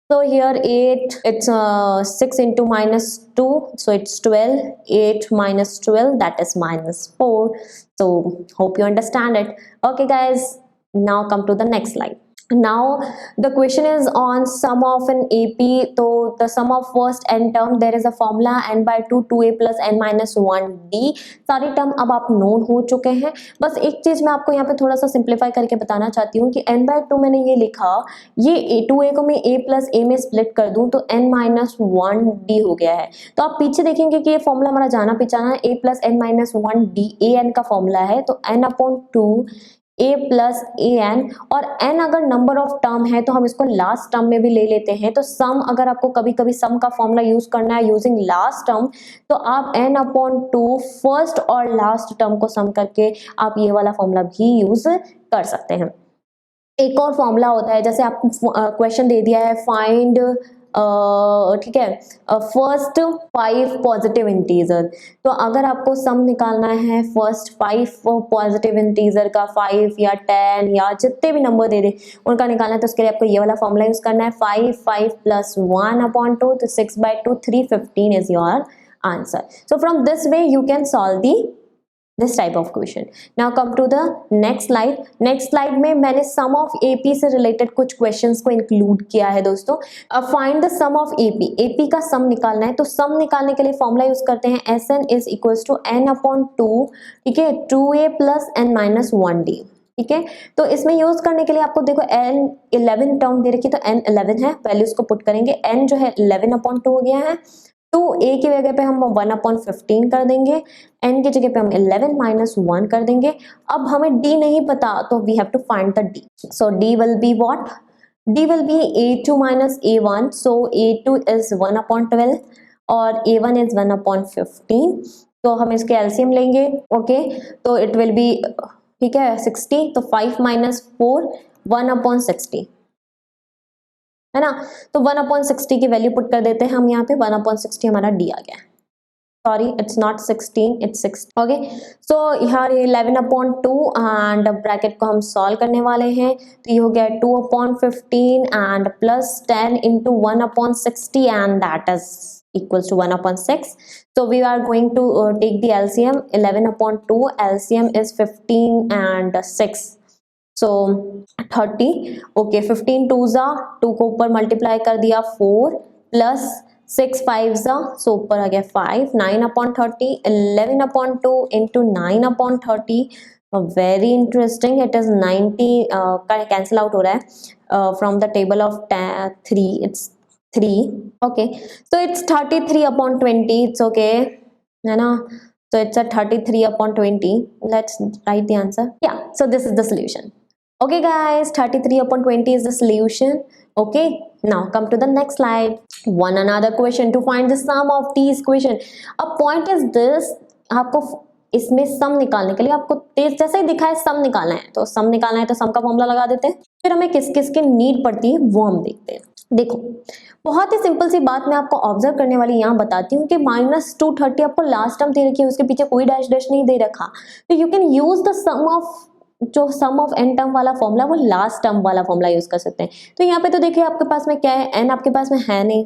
so here 8, it's 6 into -2, so it's 12, 8 minus 12, that is -4. So hope you understand it. Okay guys, now come to the next slide. Now the question is on sum of an AP. So the sum of first n term, there is a formula n/2 2a plus n minus 1d. सारे term अब आप known हो चुके हैं, बस एक चीज मैं आपको यहाँ पे थोड़ा सा सिंप्लीफाई करके बताना चाहती हूँ कि n/2 मैंने ये लिखा, ये 2a को मैं a प्लस a में स्प्लिट कर दूं तो n माइनस 1d हो गया है। तो आप पीछे देखेंगे कि ये फॉर्मूला हमारा जाना पहचाना है, a plus n minus 1d, a n का फॉर्मूला है, तो n/2 a plus A N, और n अगर नंबर ऑफ टर्म है तो हम इसको लास्ट टर्म में भी ले लेते हैं, तो सम, अगर आपको कभी कभी सम का फॉर्मूला यूज करना है यूजिंग लास्ट टर्म, तो आप n/2 फर्स्ट और लास्ट टर्म को सम करके आप ये वाला फॉर्मूला भी यूज कर सकते हैं। एक और फॉर्मूला होता है, जैसे आप क्वेश्चन दे दिया है, फाइंड, ठीक है, फर्स्ट 5 पॉजिटिव इंटीजर, तो अगर आपको सम निकालना है फर्स्ट 5 पॉजिटिव इंटीजर का, 5 या 10 या जितने भी नंबर दे दे उनका निकालना है, तो उसके लिए आपको ये वाला फॉर्मूला यूज करना है, 5 प्लस 1/2, तो 6/2, 315 is your answer. So from this way you can solve this type of question. Now come to the next slide. Next slide में मैंने sum of AP से related कुछ questions को include किया है दोस्तों। Find the sum of AP. AP का sum निकालना है, तो sum निकालने के लिए formula यूज करते हैं, SN is equals to n/2, ठीक है, 2a plus n minus 1d। ठीक है। तो इसमें यूज करने के लिए आपको देखो n11 टर्म दे रखी, तो n11 है, वैल्यूज को पुट करेंगे, n जो है 11/2 हो गया है, तो a की जगह पे हम 1/15 कर देंगे, n की जगह पे हम 11 - 1 कर देंगे। अब हमें d नहीं पता, तो we have to find the d, so d will be what, d will be a2 minus a1, so a2 is 1/12 और a1 is 1/15, तो हम इसके एलसीएम लेंगे, ओके, तो इट विल बी, ठीक है, 60, तो 5 - 4 1/60 है ना, तो 1/60 की वैल्यू पुट कर देते हैं हम यहाँ पे, 1/60 हमारा d आ गया, sorry it's not 16, it's 6, okay. So यहाँ 11/2 एंड ब्रैकेट को हम सॉल्व करने वाले हैं, तो ये हो गया 2/15 and plus 10 into 1/60 and that is equals to 1/6. So we are going to take the LCM. 11/2 LCM is 15 and 6, so 30, okay, 15 2s are 2 को ऊपर मल्टीप्लाई कर दिया 4 प्लस 6 5s are, so ऊपर आ गया 5, 9/30, 11/2 into 9/30, very interesting, it is 90 का cancel out हो रहा है from the table of 3, it's 3, okay, so it's 33/20, it's okay, है ना, so it's a 33/20, let's write the answer, yeah, so this is the solution, okay guys, 33/20 is the solution, okay. Now come to the next slide, one another question to find the sum of these question. A point is this, आपको इसमें सम निकालने के लिए आपको तेज जैसे ही दिखा है सम निकालना है, तो सम निकालना है तो सम का फॉर्मूला लगा देते हैं, फिर हमें किस किस की नीड पड़ती है वो हम देखते हैं। देखो बहुत ही सिंपल सी बात मैं आपको ऑब्जर्व करने वाली यहाँ बताती हूँ कि -230 आपको लास्ट टर्म दे रखी है, उसके पीछे कोई डैश डैश नहीं दे रखा, तो you can use the sum of, जो सम ऑफ n टर्म वाला फॉर्मूला वो लास्ट टर्म वाला फॉर्मूला यूज कर सकते हैं। तो यहाँ पे तो देखिए आपके पास में क्या है, n आपके पास में है नहीं,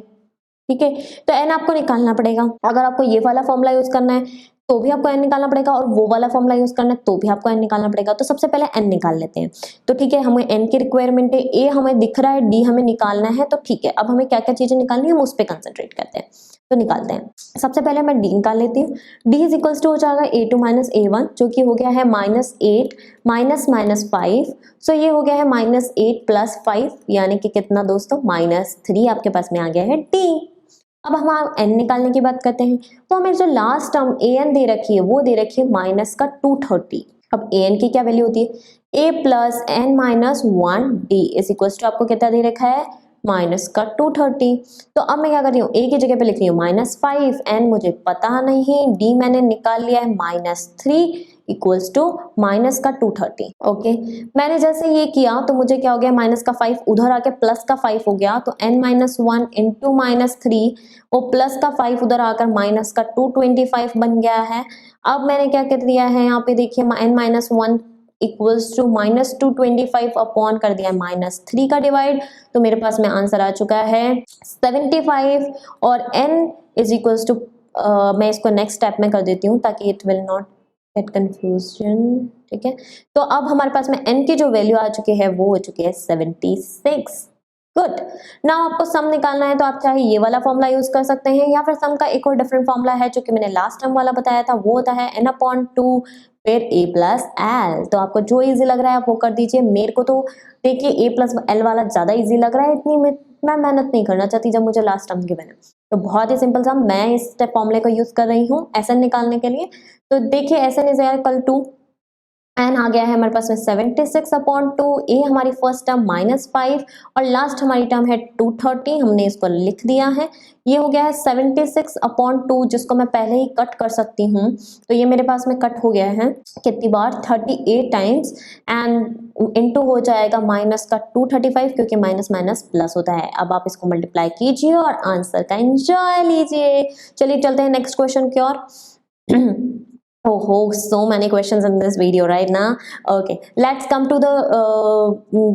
ठीक है, तो n आपको निकालना पड़ेगा, अगर आपको ये वाला फॉर्मूला यूज करना है तो भी आपको n निकालना पड़ेगा, और वो वाला फॉर्मूला यूज करना है तो भी आपको n निकालना पड़ेगा। तो सबसे पहले n निकाल लेते हैं, तो ठीक है, हमें n की रिक्वायरमेंट है, a हमें दिख रहा है, d हमें निकालना है, तो ठीक है, अब हमें क्या क्या चीजें निकालनी है हम उस पर कंसंट्रेट करते हैं, तो निकालते हैं। सबसे पहले मैं d निकाल लेती हूँ, d इज इक्वल्स टू हो जाएगा a2 - a1, जो कि हो गया है -8 -5, सो ये हो गया है -8 + 5, यानी कि कितना दोस्तों, -3 आपके पास में आ गया है d। अब हम n निकालने की बात करते हैं, तो हमें जो लास्ट टर्म an दे रखी है वो दे रखी है -230। अब an की क्या वैल्यू होती है, a + n - 1 d is equals to आपको कितना दे रखा है, -230। तो अब मैं क्या कर रही हूँ, a की जगह पे लिख रही हूँ -5, n मुझे पता नहीं, d मैंने निकाल लिया है -3 इक्वल्स टू -230, ओके। मैंने जैसे ये किया तो मुझे क्या हो गया, -5 उधर आके +5 हो गया, तो n - 1 इंटू -3 और +5 उधर आकर -225 बन गया है। अब मैंने क्या कर दिया है, यहाँ पे देखिए n - 1 इक्वल्स टू -225 अपॉन कर दिया -3 का डिवाइड, तो मेरे पास में आंसर आ चुका है 75, और n इज इक्वल्स टू, मैं इसको नेक्स्ट स्टेप में कर देती हूँ ताकि it will not gate confusion, ठीक है। तो अब हमारे पास में n की जो वैल्यू आ चुकी है वो हो चुकी है 76। गुड, नाउ आपको सम निकालना है तो आप चाहे ये वाला फॉर्मूला यूज कर सकते हैं, या फिर सम का एक और डिफरेंट फॉर्मूला है जो कि मैंने लास्ट टाइम वाला बताया था, वो होता है n/2 फिर a + l। तो आपको जो इजी लग रहा है आप वो कर दीजिए। मेरे को तो देखिए a + l वाला ज्यादा इजी लग रहा है, इतनी मैं मेहनत नहीं करना चाहती जब मुझे लास्ट टर्म गिवन है, तो बहुत ही सिंपल सा मैं इस फॉर्मूले को यूज कर रही हूँ SN निकालने के लिए। तो देखिए SN is equal to, n आ गया है हमारे पास में 76/2, a हमारी फर्स्ट टर्म -5 और लास्ट हमारी टर्म है 230, हमने इसको लिख दिया है, ये हो गया है 76/2, जिसको मैं पहले ही कट कर सकती हूँ, तो ये मेरे पास में कट हो गया है कितनी बार, 38 टाइम्स, एंड इनटू हो जाएगा -235, क्योंकि माइनस माइनस प्लस होता है। अब आप इसको मल्टीप्लाई कीजिए और आंसर का एंजॉय लीजिए। चलिए चलते हैं नेक्स्ट क्वेश्चन की ओर। Oh, so many questions in this video right now. Okay, let's come to the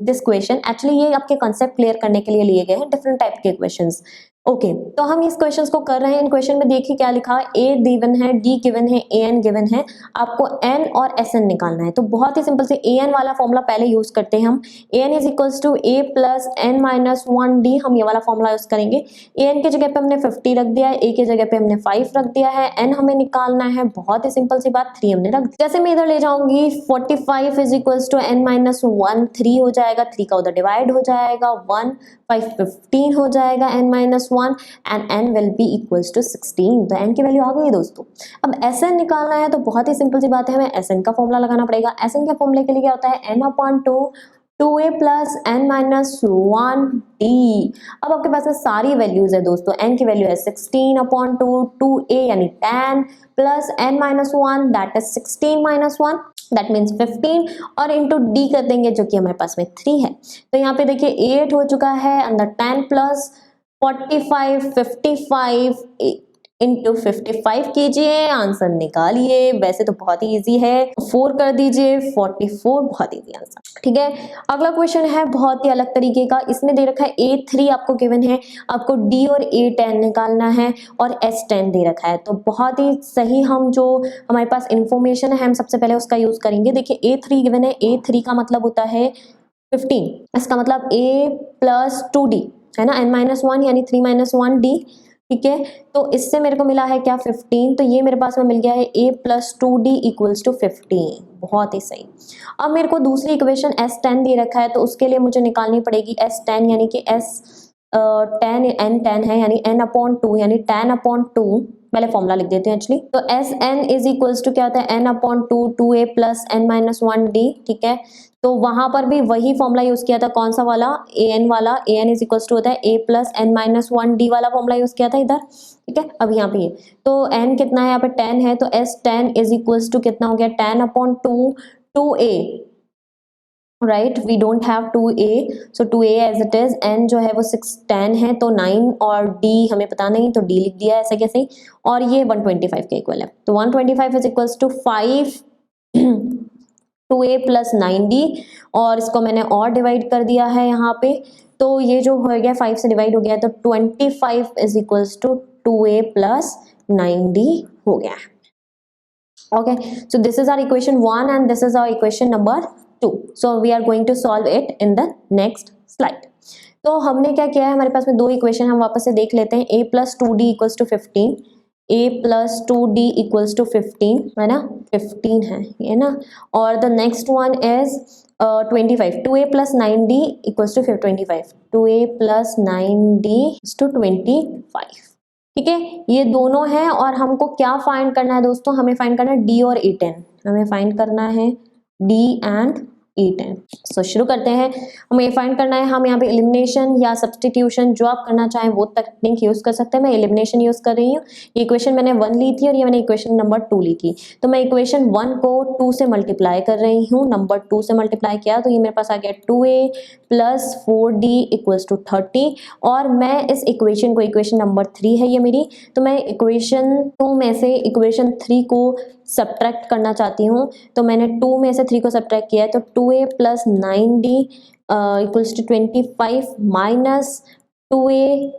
this question. Actually ये आपके concept clear करने के लिए लिए गए हैं different type के questions. ओके तो हम इस क्वेश्चन को कर रहे हैं। इन क्वेश्चन में देखिए क्या लिखा है, ए गिवन है, डी गिवन है, ए एन गिवन है, आपको एन और एस एन निकालना है। तो बहुत ही सिंपल से ए एन वाला फॉर्मूला पहले यूज करते हैं हम। A n is equals to a plus n minus 1 d, हम ये वाला फॉर्मूला यूज करेंगे। ए एन की जगह पे हमने 50 रख दिया है, ए की जगह पे हमने 5 रख दिया है, एन हमें निकालना है, बहुत ही सिंपल सी बात, 3 हमने रख दिया। जैसे मैं इधर ले जाऊंगी 45 is equals to N minus 1, 3 हो जाएगा, 3 का उधर डिवाइड हो जाएगा, 1 5 15 हो जाएगा n minus 1 and n will be equals to 16। तो n की वैल्यू आ गई दोस्तों। अब Sn निकालना है तो बहुत ही सिंपल सी बात है, हमें Sn का फॉर्मूला लगाना पड़ेगा। Sn के फॉर्मूले के लिए क्या होता है, n upon 2 2a plus n minus 1 d। अब आपके पास में सारी वैल्यूज है दोस्तों। n की वैल्यू है 16 अपॉन 2, 2a यानी 10 plus n minus 1 that is 16 minus 1 that means 15 और इंटू डी कर देंगे जो कि हमारे पास में 3 है। तो यहाँ पे देखिए 8 हो चुका है, अंदर 10 प्लस 45 55 इंटू 55 कीजिए, आंसर निकालिए। वैसे तो बहुत ही इजी है, 4 कर दीजिए 44, बहुत इजी आंसर। ठीक है, अगला क्वेश्चन है बहुत ही अलग तरीके का। इसमें दे रखा है A3 आपको गिवन है, आपको D और A10 निकालना है और S10 दे रखा है। तो बहुत ही सही, हम जो हमारे पास इंफॉर्मेशन है हम सबसे पहले उसका यूज करेंगे। देखिए A3 गिवन है, A3 का मतलब होता है 15, इसका मतलब A प्लस 2D है ना, n माइनस 1 यानी 3 माइनस 1 D। ठीक है, तो इससे मेरे को मिला है क्या 15, तो ये मेरे पास में मिल गया है a plus 2d equals to 15, बहुत ही सही। अब मेरे को दूसरी इक्वेशन S10 दे रखा है, तो उसके लिए मुझे निकालनी पड़ेगी S10 यानी कि S10 n10 है यानी n अपॉन 2 यानी 10 अपॉन 2, पहले फॉर्मूला लिख देते हैं एक्चुअली। तो Sn इज इक्वल्स टू क्या होता है, n upon 2 2a plus n minus 1d। ठीक है, तो वहां पर भी वही फॉर्मूला यूज किया था, कौन सा वाला, an वाला। an इज इक्वल्स टू होता है a plus n minus 1d वाला फॉर्मूला यूज किया था इधर। ठीक है, अब यहाँ पे ये तो n कितना है, यहाँ पे 10 है, तो S10 इज इक्वल्स टू कितना हो गया, 10 upon 2 2a, right, we don't have 2a, so 2a as it is. n जो है वो 10 है, तो 9 और d हमें पता नहीं, तो d लिख दिया ऐसे कैसे ही, और ये 125 के इक्वल है। तो 125 is equals to 5 2a plus 9d, और इसको मैंने और डिवाइड कर दिया है यहाँ पे, तो ये जो हो गया 5 से डिवाइड हो गया, तो 25 is equals to 2a plus 9d हो गया। Okay, so this is our equation 1 and this is our equation number 2. So we are going to solve it in the next slide. तो हमने क्या किया है, हमारे पास में दो इक्वेशन हम वापस से देख लेते हैं। a plus 2d equals to 15, a plus 2d equals to 15 है ना, 15 है ये ना, और the next one is 25, 2a plus 9d equals to 25, 2a plus 9d to 25। ठीक है, ये दोनों हैं और हमको क्या फाइंड करना है दोस्तों, हमें फाइंड करना है D और A10, हमें फाइंड करना है D एंड A10। सो शुरू करते हैं, हमें ये फाइंड करना है। हम यहाँ पे एलिमिनेशन या सब्सटीट्यूशन जो आप करना चाहें वो टेक्निक यूज कर सकते हैं। मैं एलिमिनेशन यूज कर रही हूँ। ये इक्वेशन मैंने 1 ली थी और ये मैंने इक्वेशन नंबर 2 ली थी, तो मैं इक्वेशन 1 को 2 से मल्टीप्लाई कर रही हूँ, नंबर 2 से मल्टीप्लाई किया तो ये मेरे पास आ गया 2a plus 4d equals to 30, और मैं इस इक्वेशन को, इक्वेशन नंबर 3 है ये मेरी, तो मैं इक्वेशन 2 में से इक्वेशन 3 को सब्ट्रैक्ट करना चाहती हूँ। तो मैंने 2 में से 3 को सब्ट्रैक्ट किया है, तो 2a plus 9d equals to 25 minus 2a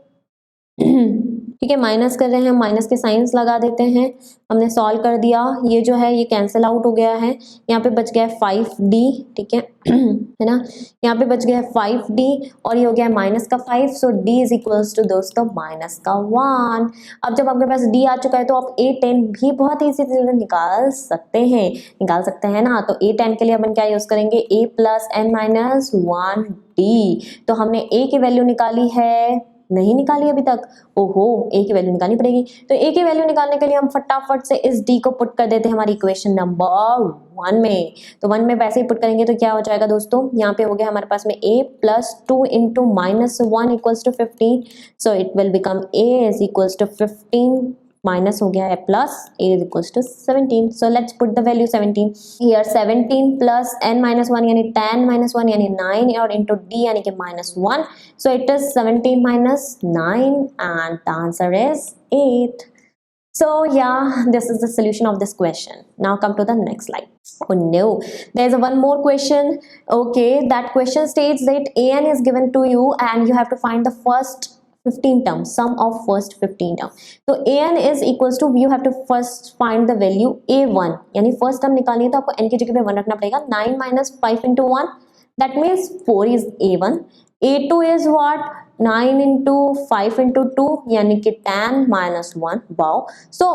ठीक है, माइनस कर रहे हैं, माइनस के साइंस लगा देते हैं। हमने सॉल्व कर दिया, ये जो है ये कैंसिल आउट हो गया है, यहाँ पे बच गया है 5d। ठीक है है ना, यहाँ पे बच गया है 5d और ये हो गया है माइनस का 5, सो d इज इक्वल्स टू दोस्तों माइनस का 1। अब जब आपके पास d आ चुका है तो आप a10 भी बहुत इजी से निकाल सकते हैं ना। तो a10 के लिए अपन क्या यूज करेंगे, a plus n minus 1d। तो हमने a की वैल्यू निकाली है, नहीं निकाली अभी तक, ओहो, a की वैल्यू निकालनी पड़ेगी। तो a की वैल्यू निकालने के लिए हम फटाफट से इस d को पुट कर देते हैं हमारी इक्वेशन नंबर 1 में। तो 1 में वैसे ही पुट करेंगे तो क्या हो जाएगा दोस्तों, यहाँ पे हो गया हमारे पास में a plus 2 into minus 1 equals to 15, so it will become a is equals to 15 minus हो गया है plus a is equals to 17, so let's put the value 17 here। 17 plus n minus 1 यानी 10 minus 1 यानी 9 और into d यानी कि minus 1, so it is 17 minus 9 and the answer is 8। So yeah, this is the solution of this question. Now come to the next slide. Oh no, there's one more question. Okay, that question states that an is given to you and you have to find the first 15 term, sum of first 15 term. तो an is equals to, you have to first find the value a1, यानी first term निकालनी है तो आपको n की जगह पे 1 रखना पड़ेगा. 9 minus 5 into 1, that means 4 is a1. a2 is what? 9 into 5 into 2, यानी कि 10 minus 1. Wow. So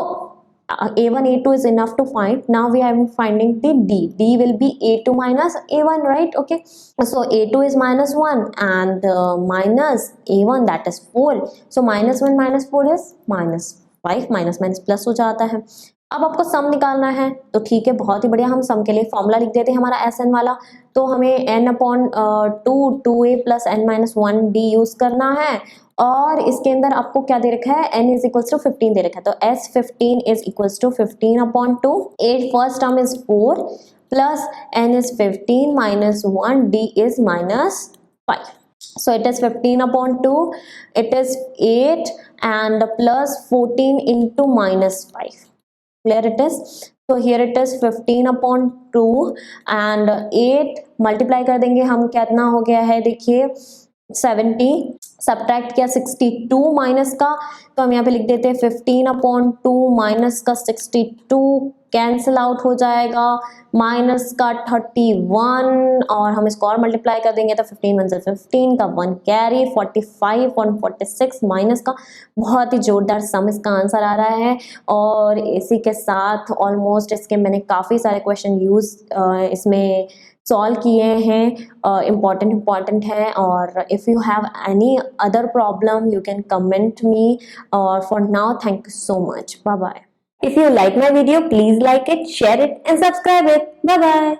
a1 a2 is enough to find. Now we are finding the d will be a2 minus a1, right? Okay, so a2 is minus 1 and minus a1, that is 4. So minus 1 minus 4 is minus 5. minus minus plus हो जाता है. अब आपको सम निकालना है तो ठीक है, बहुत ही बढ़िया. हम सम के लिए फॉर्मूला लिख देते हैं हमारा एस एन वाला. तो हमें n upon 2a plus n minus 1d use करना है. और इसके अंदर आपको क्या दे रखा है? n इज इक्वल्स टू 15 दे रखा है. तो s15 is equals to 15 upon 2. 8 first term is 4 plus n is 15 minus 1, d is minus 5. So it is 15 upon 2, it is 8 and plus 14 into minus 5. Clear it is? So here it is 15 upon 2 and 8 multiply कर देंगे हम. कितना हो गया है देखिए 70. Subtract किया 62 minus का, तो हम यहाँ पे लिख देते हैं 15 अपॉन 2 माइनस का 62 कैंसिल आउट हो जाएगा, माइनस का 31 और हम इसको और मल्टीप्लाई कर देंगे तो 15 1 से 15 का 1 कैरी 45 और 46 माइनस का. बहुत ही जोरदार सम इसका आंसर आ रहा है. और इसी के साथ ऑलमोस्ट इसके मैंने काफ़ी सारे क्वेश्चन इसमें सॉल्व किए हैं. इम्पॉर्टेंट है. और if you have any other problem you can comment me. Or for now, thank you so much. Bye bye. If you like my video, please like it, share it and subscribe it. Bye bye.